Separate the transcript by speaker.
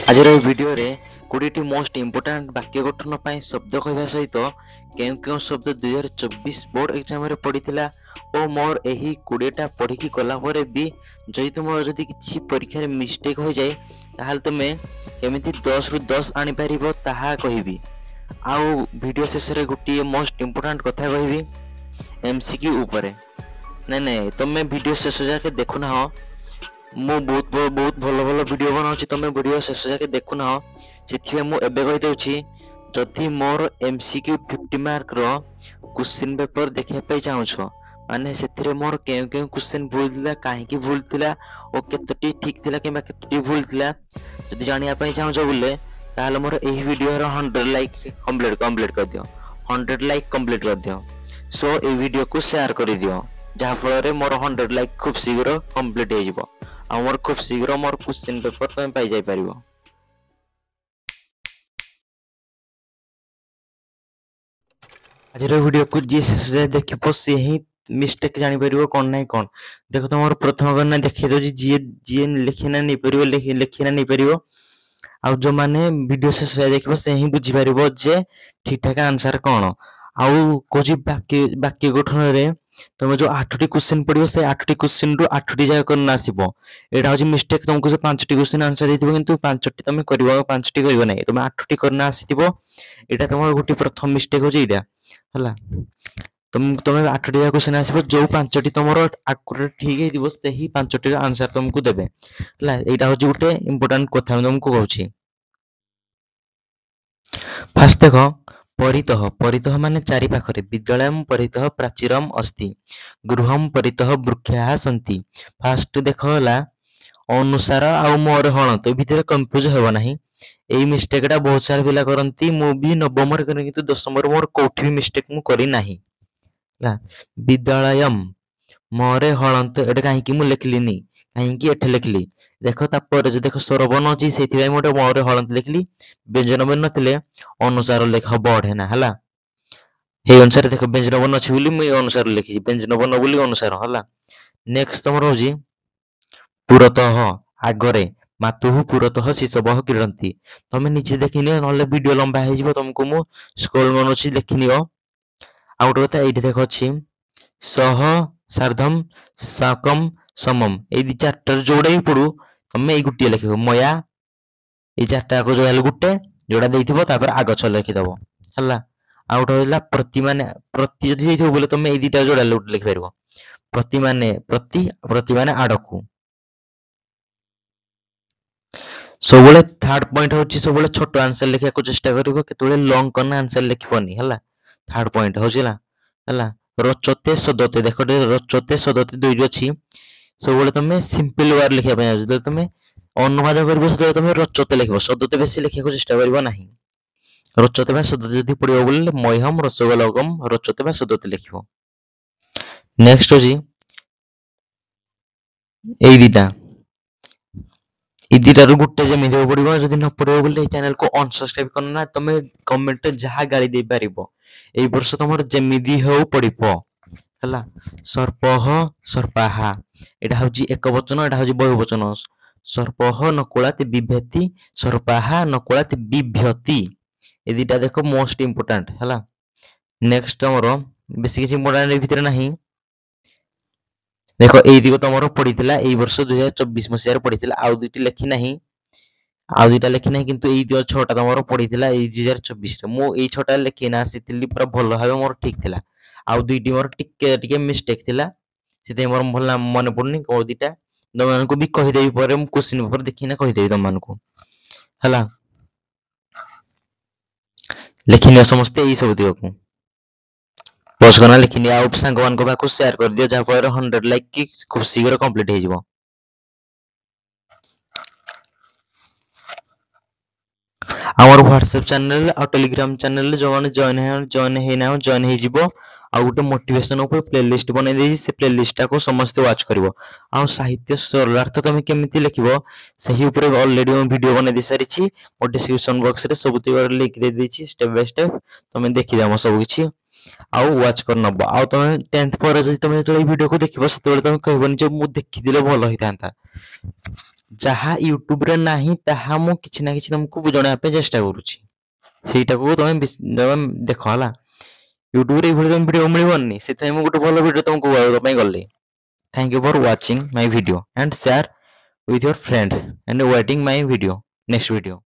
Speaker 1: आज video 20 most important वाक्य गठन पर शब्द कहवा सहित क्यों क्यों शब्द 2024 बोर्ड एग्जाम रे पड़ीथिला और मोर एही 20टा पढ़ी कलापर भी जदि तुम जदि किसी परीक्षा मिस्टेक हो जाए ताहल तुमे केमिति 10 रु 10 आनी पारिबो ताहा कहिबी। आउ वीडियो शेष रे गुटी मोस्ट इंपोर्टेंट कथा कहिबी एमसीक्यू ऊपर। नहीं तुम वीडियो शेष जाके देखु ना मु बहुत भल भल वीडियो बनाऊँ तुम वीडियो शेष जाके देखु ना से मुझे कहीदे जदि मोर एमसीक्यू 50 मार्क रो क्वेश्चन पेपर देखा चाहूछ माने से मोर क्यों क्यों क्वेश्चन भूल थिला कहीं भूल थिला और केतटी ठीक थिला कि केतटी भूल थिला जदि जानिया पई चाहूछ बोले ताहले मोर एही वीडियो रो 100 लाइक कंप्लीट कर दियो 100 लाइक कंप्लीट कर दियो। सो ए वीडियो को शेयर कर दियो जहाँ फल मोर 100 लाइक खूब शीघ्र कंप्लीट हो जिवो आ मोर खूब शीघ्र मोर क्वेश्चन पेपर तुम पाई जाई परिबो। आज वीडियो को जी शेष जाए देखिबो से ही मिस्टेक जानी परिबो कोन नै कोन। देखो तुम प्रथम करना देखि दो जी जी लिखिना नहीं परिबो लिखिना नहीं परिबो आ जो माने वीडियो शेष जाए देखिबो से ही बुझी परिबो जे ठीक ठाक आंसर कोन। आउ कोजी वाक्य गठन रे तुम जो 8टी क्वेश्चन पड़ो से 8टी क्वेश्चन रु 8टी जाय करना आसीबो। एटा होची मिस्टेक तुमको से 5टी क्वेश्चन आंसर देथिबो किंतु 5टी तुम करबो 5टी करबो नै तुम 8टी करना आसीथिबो। एटा तुम गुटी प्रथम मिस्टेक होची एटा हला तुम 8टी क्वेश्चन आसीबो जो 5टी तुमरो एक्यूरेट ठीक हेदिबो सेही 5टी आंसर तुमको देबे हला। एटा होची गुटे इंपोर्टेंट कथा तुमको कहूची। फास्ट देखो परितः परितः माने चारि पाखरे विद्यालयम परितः प्राचीरम अस्ति गृहम परितः वृक्षाः सन्ति। फास्ट देखो हला अनुसार आ मोर हण तो भितर कंफ्यूज हेबो नाही। एई मिस्टेक टा बहुत सारा पिला करंती मु भी नवम रे करी किंतु 10म रे मोर कोठी भी मिस्टेक मु करी नाही हला। विद्यालयम मोरे हणंत एटा काहे कि मु लिखलिनी काहे कि एठे लिखली देखो तापर जे देखो स्वरबन अछि सेति मोटे मोरे हणंत लिखली व्यंजन बन नथिले अनुसार लेख बढे ना हला। हे अनुसार देखो व्यंजन बन अछि बोली मु अनुसार लिखि व्यंजन बन बोली अनुसार हला। नेक्स्ट तमर होजी पुरतः आगरे मातुः पुरतः शिशवः क्रीडन्ति। तमे निजे देखिनियो नले वीडियो लंबा हे जिवो तुमको मु स्क्रॉल मन अछि देखिनियो। आ गोटे कथा एठी देखो अछि सह सार्धम साकम समम ए दि चारटा जोड़े ही पड़ू तमे ए गुटिए लिखिबो मया ए चारटा को जोड़ाले गुटे जोड़ा देइथिबो तापर आग छ लिखि दबो हला। आ गोटे होला प्रति माने प्रति जदि देइथिबो बोले तमे ए दिटा जोड़ाले गुटे लिखि परिबो प्रति माने आडकू। सबले थर्ड पॉइंट होची सबले छोटो आंसर लिखिया को चेष्टा करिवो केतले लॉन्ग करना आंसर लिखिबोनी हला। थर्ड पॉइंट होचिला हला रचते सदते देखो रचते सदते दुई अछि सबले तमे सिंपल वर्ड लिखिया पय जदि तमे अनुवाद करबो से तमे रचते लिखबो सदते बेसी लिखिया को चेष्टा करिवो नाही। रचते बा सदते जदि पडियो बोले मयहम रसगोलगम रचते बा सदते लिखिबो। नेक्स्ट होची एई दिटा इदिटारु गुट्टे जेमि देबो पड़िबो जदि न पड़िबो बोले चैनल को अनसब्सक्राइब करना तमे कमेंट जहा गाली दे पारिबो एई वर्ष तमर जेमिदी हो पड़िबो हला। सर्पह सर्पाहा एटा होची एक वचन एटा होची बहुवचन सर्पह नकुलात बिभ्यति सर्पाहा नकुलात बिभ्यति ए दिटा देखो मोस्ट इंपोर्टेंट हला। नेक्स्ट तमरो बेसी किछि इंपोर्टेंट भितर नाही देखो एई दिगो तमरो पड़ीथिला एई वर्ष 2024 मसिया रे पड़ीथिला आउ दुइटी लेखि नाही आउ दुइटा लेखि नाही किंतु एई दिगो छटा तमरो पड़ीथिला एई 2024 रे मु एई छटा लेखि ना आसीथिली पूरा भलो भाबे मोर ठीक थिला आउ दुइटी मोर टिके मिस्टेक थिला सेते मोर भल मन पड़नी को दिटा दमन को भी कहि देबी परे मु क्वेश्चन पेपर देखिना कहि देबी दमन को हला। लेखिनियो समस्ते एई सब दिगो को पोस्ट करना लिखिनी आ सांगवान को बाको शेयर कर दियो जहाँ पर 100 लाइक की खूब शीघ्र कंप्लीट हो जिवो। आमर व्हाट्सएप चैनल और टेलीग्राम चैनल जो माने जॉइन हे जिवो आ गोटे मोटिवेशन ऊपर प्लेलिस्ट बनै देछि से प्लेलिस्ट को समस्त वाच करिवो। आ साहित्य सरलार्थ तमे केमिति लिखिबो सही ऊपर ऑलरेडी हम वीडियो बनै दे सारिछि और डिस्क्रिप्शन बॉक्स रे सब लिंक दे देछि स्टेप बाय स्टेप तमे देखि देमो सब किछि आउ वाच कर नब आउ तमे 10th पर जदि तमे वीडियो को देखिबो सेते तमे कहबोनी जे मु देखि दिले भलो होइतांता ଯାହା ୟୁଟ୍ୟୁବରେ ନାହିଁ ତାହା ମୁଁ କିଛି ନା କିଛି ତମକୁ ଜଣେଇବା ପାଇଁ ଚେଷ୍ଟା କରୁଛି। ସେଇଟାକୁ ତମେ ଦେଖ ହେଲା। ୟୁଟ୍ୟୁବରେ ଏଇଭଳି ତମେ ଭିଡ଼ିଓ ମିଳିବନି, ସେଥିପାଇଁ ମୁଁ ଗୋଟେ ଭଲ ଭିଡ଼ିଓ ତମକୁ କହିବା ପାଇଁ ଗଲି। Thank you for watching my video and share with your friend and waiting my video next video.